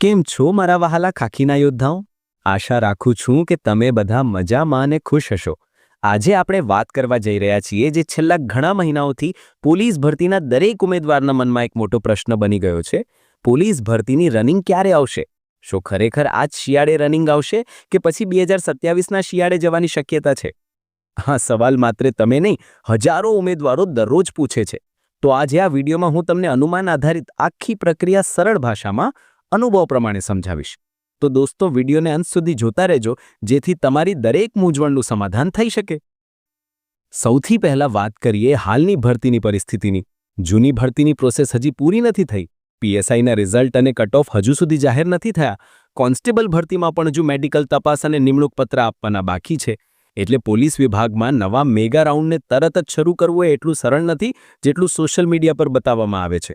કેમ છો મારા વહાલા ખાખીના યોદ્ધાઓ? આશા રાખું છું કે તમે બધા મજામાં અને ખુશ હશો. આજે આપણે વાત કરવા જઈ રહ્યા છીએ જે છેલ્લા ઘણા મહિનાઓથી પોલીસ ભરતીના દરેક ઉમેદવારના મનમાં એક મોટો પ્રશ્ન બની ગયો છે. પોલીસ ભરતીની રનિંગ ક્યારે આવશે? શું ખરેખર આજ શિયાળે રનિંગ આવશે કે પછી 2027ના શિયાળે જવાની શક્યતા છે? હા, સવાલ માત્ર તમે નહીં, હજારો ઉમેદવારો દરરોજ પૂછે છે. તો આજે આ વિડીયોમાં હું તમને અનુમાન આધારિત આખી પ્રક્રિયા સરળ ભાષામાં અનુભવ પ્રમાણે સમજાવીશ. તો દોસ્તો, વિડીયોને અંત સુધી જોતા રહેજો જેથી તમારી દરેક મૂંઝવણનું સમાધાન થઈ શકે. સૌથી પહેલા વાત કરીએ હાલની ભરતીની પરિસ્થિતિની. જૂની ભરતીની પ્રોસેસ હજી પૂરી નથી થઈ. પીએસઆઈના રિઝલ્ટ અને કટ ઓફ હજુ સુધી જાહેર નથી થયા. કોન્સ્ટેબલ ભરતીમાં પણ હજુ મેડિકલ તપાસ અને નિમણૂક પત્ર આપવાના બાકી છે. એટલે પોલીસ વિભાગમાં નવા મેગા રાઉન્ડને તરત જ શરૂ કરવું એ એટલું સરળ નથી જેટલું સોશિયલ મીડિયા પર બતાવવામાં આવે છે.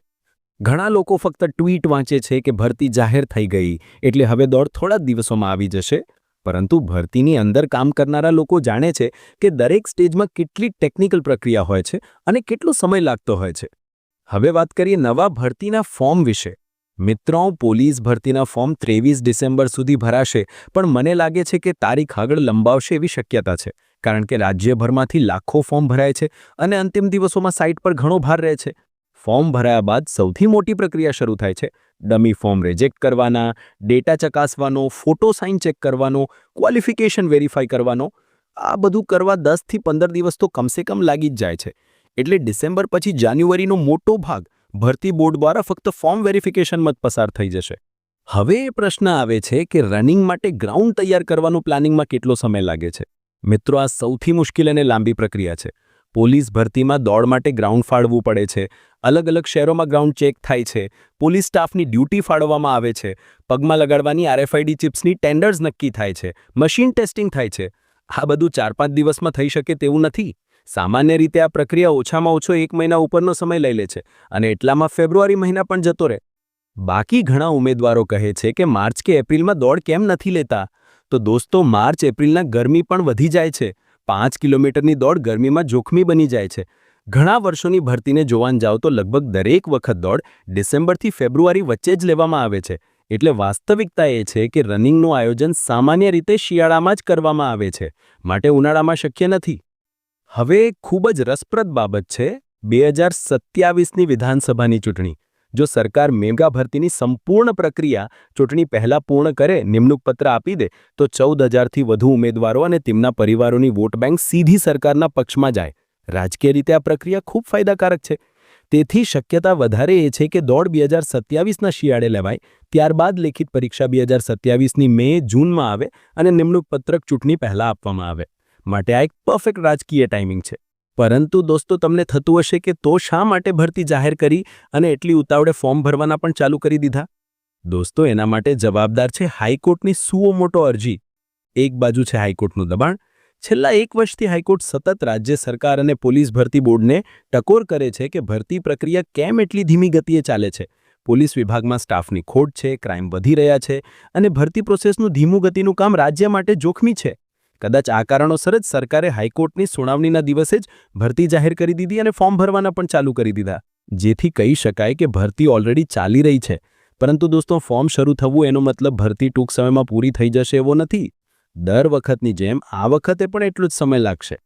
ઘણા લોકો ફક્ત ટ્વીટ વાંચે છે કે ભરતી જાહેર થઈ ગઈ એટલે હવે દોડ થોડા જ દિવસોમાં આવી જશે. પરંતુ ભરતીની અંદર કામ કરનારા લોકો જાણે છે કે દરેક સ્ટેજમાં કેટલી ટેકનિકલ પ્રક્રિયા હોય છે અને કેટલો સમય લાગતો હોય છે. હવે વાત કરીએ નવા ભરતીના ફોર્મ વિશે. મિત્રો, પોલીસ ભરતીના ફોર્મ 23 ડિસેમ્બર સુધી ભરાશે, પણ મને લાગે છે કે તારીખ આગળ લંબાવશે એવી શક્યતા છે. કારણ કે રાજ્યભરમાંથી લાખો ફોર્મ ભરાય છે અને અંતિમ દિવસોમાં સાઇટ પર ઘણો ભાર રહે છે. ફોર્મ ભરાયા બાદ સૌથી મોટી પ્રક્રિયા શરૂ થાય છે. ડમી ફોર્મ રિજેક્ટ કરવાના, ડેટા ચકાસવાનો, ફોટો સાઇન ચેક કરવાનો, ક્વોલિફિકેશન વેરીફાઈ કરવાનો. આ બધું કરવા 10 થી 15 દિવસ તો કમસે કમ લાગી જ જાય છે. એટલે ડિસેમ્બર પછી જાન્યુઆરીનો મોટો ભાગ ભરતી બોર્ડ દ્વારા ફક્ત ફોર્મ વેરિફિકેશનમાં જ પસાર થઈ જશે. હવે એ પ્રશ્ન આવે છે કે રનિંગ માટે ગ્રાઉન્ડ તૈયાર કરવાનું પ્લાનિંગમાં કેટલો સમય લાગે છે? મિત્રો, આ સૌથી મુશ્કેલ અને લાંબી પ્રક્રિયા છે. પોલીસ ભરતીમાં દોડ માટે ગ્રાઉન્ડ ફાળવવું પડે છે. અલગ અલગ શહેરોમાં ગ્રાઉન્ડ ચેક થાય છે. પોલીસ સ્ટાફની ડ્યુટી ફાળવવામાં આવે છે. પગમાં લગાડવાની RFID ચિપ્સની ટેન્ડર્સ નક્કી થાય છે. મશીન ટેસ્ટિંગ થાય છે. આ બધું 4-5 દિવસમાં થઈ શકે તેવું નથી. સામાન્ય રીતે આ પ્રક્રિયા ઓછામાં ઓછો 1 મહિના ઉપરનો સમય લઈ લે છે અને એટલામાં ફેબ્રુઆરી મહિના પણ જતો રહે. બાકી ઘણા ઉમેદવારો કહે છે કે માર્ચ કે એપ્રિલમાં દોડ કેમ નથી લેતા? તો દોસ્તો, માર્ચ એપ્રિલના ગરમી પણ વધી જાય છે. 5 કિલોમીટરની દોડ ગરમીમાં જોખમી બની જાય છે. ઘણા વર્ષોની ભરતીને જોવાન જાઓ તો લગભગ દરેક વખત દોડ ડિસેમ્બરથી ફેબ્રુઆરી વચ્ચે જ લેવામાં આવે છે. એટલે વાસ્તવિકતા એ છે કે રનિંગનું આયોજન સામાન્ય રીતે શિયાળામાં જ કરવામાં આવે છે, માટે ઉનાળામાં શક્ય નથી. હવે ખૂબ જ રસપ્રદ બાબત છે 2027ની વિધાનસભાની ચૂંટણી. જો સરકાર મેગા ભરતીની સંપૂર્ણ પ્રક્રિયા ચૂંટણી પહેલા પૂર્ણ કરે, નિમણૂક પત્ર આપી દે, તો 14,000થી વધુ ઉમેદવારો અને તેમના પરિવારોની વોટ બેંક સીધી સરકારના પક્ષમાં જાય. રાજકીય રીતે આ પ્રક્રિયા ખૂબ ફાયદાકારક છે. તેથી શક્યતા વધારે એ છે કે દોડ 2027ના શિયાળે લેવાય, ત્યારબાદ લેખિત પરીક્ષા 2027ની મે-જૂનમાં આવે અને નિમણૂક પત્રક ચૂંટણી પહેલા આપવામાં આવે. માટે આ એક પરફેક્ટ રાજકીય ટાઈમિંગ છે. પરંતુ દોસ્તો, તમને થતું હશે કે તો શા માટે ભરતી જાહેર કરી અને એટલી ઉતાવળે ફોર્મ ભરવાના પણ ચાલુ કરી દીધા? દોસ્તો, એના માટે જવાબદાર છે હાઈકોર્ટની સુઓ મોટો અરજી. એક બાજુ છે હાઈકોર્ટનું દબાણ. છેલ્લા 1 વર્ષથી હાઈકોર્ટ સતત રાજ્ય સરકાર અને પોલીસ ભરતી બોર્ડને ટકોર કરે છે કે ભરતી પ્રક્રિયા કેમ એટલી ધીમી ગતિએ ચાલે છે. પોલીસ વિભાગમાં સ્ટાફની ખોટ છે, ક્રાઇમ વધી રહ્યા છે અને ભરતી પ્રોસેસનું ધીમું ગતિનું કામ રાજ્ય માટે જોખમી છે. કદાચ આ કારણોસર જ સરકારે હાઈકોર્ટની સુનાવણીના દિવસે જ ભરતી જાહેર કરી દીધી અને ફોર્મ ભરવાના પણ ચાલુ કરી દીધા. જેથી કહી શકાય કે ભરતી ઓલરેડી ચાલી રહી છે. પરંતુ દોસ્તો, ફોર્મ શરૂ થવું એનો મતલબ ભરતી ટૂંક સમયમાં પૂરી થઈ જશે એવો નથી. દર વખતની જેમ આ વખતે પણ એટલો જ સમય લાગશે.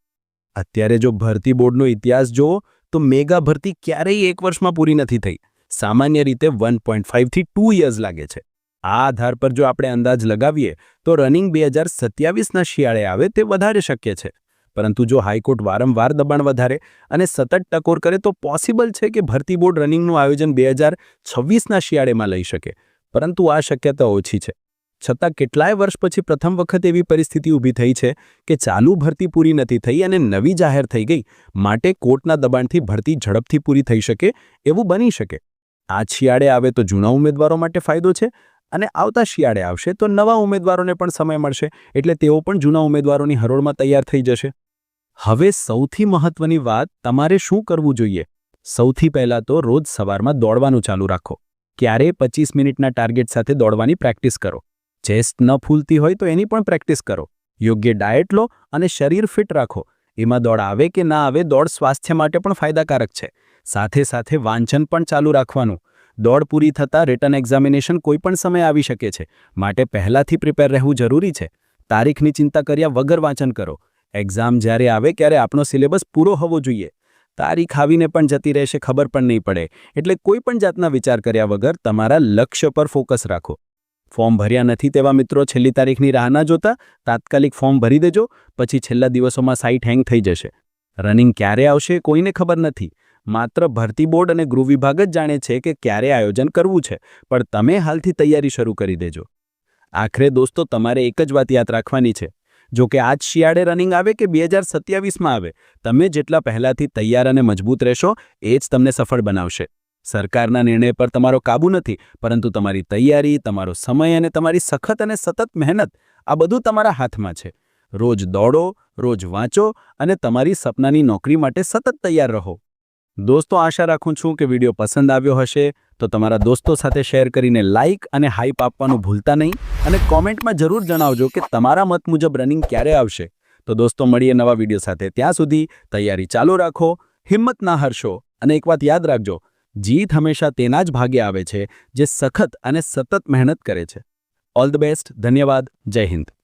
અત્યારે જો ભરતી બોર્ડનો ઇતિહાસ જુઓ તો મેગા ભરતી ક્યારેય 1 વર્ષમાં પૂરી નથી થઈ. સામાન્ય રીતે 1.5 થી 2 યર્સ લાગે છે. આ આધાર પર જો આપણે અંદાજ લગાવીએ તો રનિંગ 2027ના શિયાળે આવે તે વધારે શક્ય છે. પરંતુ જો હાઈકોર્ટ વારંવાર દબાણ વધારે અને સતત ટકોર કરે તો પોસિબલ છે કે ભરતી બોર્ડ રનિંગનું આયોજન 2026ના શિયાળેમાં લઈ શકે. પરંતુ આ શક્યતા ઓછી છે. છતાં કેટલાય વર્ષ પછી પ્રથમ વખત એવી પરિસ્થિતિ ઊભી થઈ છે કે ચાલુ ભરતી પૂરી નથી થઈ અને નવી જાહેર થઈ ગઈ. માટે કોર્ટના દબાણથી ભરતી ઝડપથી પૂરી થઈ શકે એવું બની શકે. આ શિયાળે આવે તો જૂના ઉમેદવારો માટે ફાયદો છે અને આવતા શિયાળે આવશે તો નવા ઉમેદવારોને પણ સમય મળશે, એટલે તેઓ પણ જૂના ઉમેદવારોની હરોળમાં તૈયાર થઈ જશે. હવે સૌથી મહત્વની વાત, તમારે શું કરવું જોઈએ? સૌથી પહેલાં તો રોજ સવારમાં દોડવાનું ચાલુ રાખો. ક્યારે 25 મિનિટના ટાર્ગેટ સાથે દોડવાની પ્રેક્ટિસ કરો. ચેસ્ટ ન ફૂલતી હોય તો એની પણ પ્રેક્ટિસ કરો. યોગ્ય ડાયટ લો અને શરીર ફિટ રાખો. એમાં દોડ આવે કે ના આવે, દોડ સ્વાસ્થ્ય માટે પણ ફાયદાકારક છે. સાથે સાથે વાંચન પણ ચાલુ રાખવાનું. દોડ પૂરી થતાં રિટન એક્ઝામિનેશન કોઈપણ સમયે આવી શકે છે, માટે પહેલાંથી પ્રિપેર રહેવું જરૂરી છે. તારીખની ચિંતા કર્યા વગર વાંચન કરો. એક્ઝામ જ્યારે આવે ત્યારે આપણો સિલેબસ પૂરો હોવો જોઈએ. તારીખ આવીને પણ જતી રહેશે, ખબર પણ નહીં પડે. એટલે કોઈપણ જાતના વિચાર કર્યા વગર તમારા લક્ષ્ય પર ફોકસ રાખો. ફોર્મ ભર્યા નથી તેવા મિત્રો છેલ્લી તારીખની રાહ ના જોતા તાત્કાલિક ફોર્મ ભરી દેજો, પછી છેલ્લા દિવસોમાં સાઇટ હેંગ થઈ જશે. રનિંગ ક્યારે આવશે કોઈને ખબર નથી. માત્ર ભરતી બોર્ડ અને ગૃહ વિભાગ જ જાણે છે કે ક્યારે આયોજન કરવું છે, પણ તમે હાલથી તૈયારી શરૂ કરી દેજો. આખરે દોસ્તો, તમારે એક જ વાત યાદ રાખવાની છે. જો કે આજ શિયાળે રનિંગ આવે કે 2027માં આવે, તમે જેટલા પહેલાંથી તૈયાર અને મજબૂત રહેશો એ જ તમને સફળ બનાવશે. સરકારના નિર્ણય પર તમારો કાબૂ નથી, પરંતુ તમારી તૈયારી, તમારો સમય અને તમારી સખત અને સતત મહેનત, આ બધું તમારા હાથમાં છે. રોજ દોડો, રોજ વાંચો અને તમારી સપનાની નોકરી માટે સતત તૈયાર રહો. દોસ્તો, આશા રાખું છું કે વિડીયો પસંદ આવ્યો હશે તો તમારા દોસ્તો સાથે શેર કરીને લાઇક અને હાઇપ આપવાનું ભૂલતા નહીં, અને કોમેન્ટમાં જરૂર જણાવજો કે તમારા મત મુજબ રનિંગ ક્યારે આવશે. તો દોસ્તો, મળીએ નવા વિડીયો સાથે. ત્યાં સુધી તૈયારી ચાલુ રાખો, હિંમત ના હારશો, અને એક વાત યાદ રાખજો, જીત હંમેશા તેના જ ભાગે આવે છે જે સખત અને સતત મહેનત કરે છે. All the best. ધન્યવાદ. જય હિન્દ.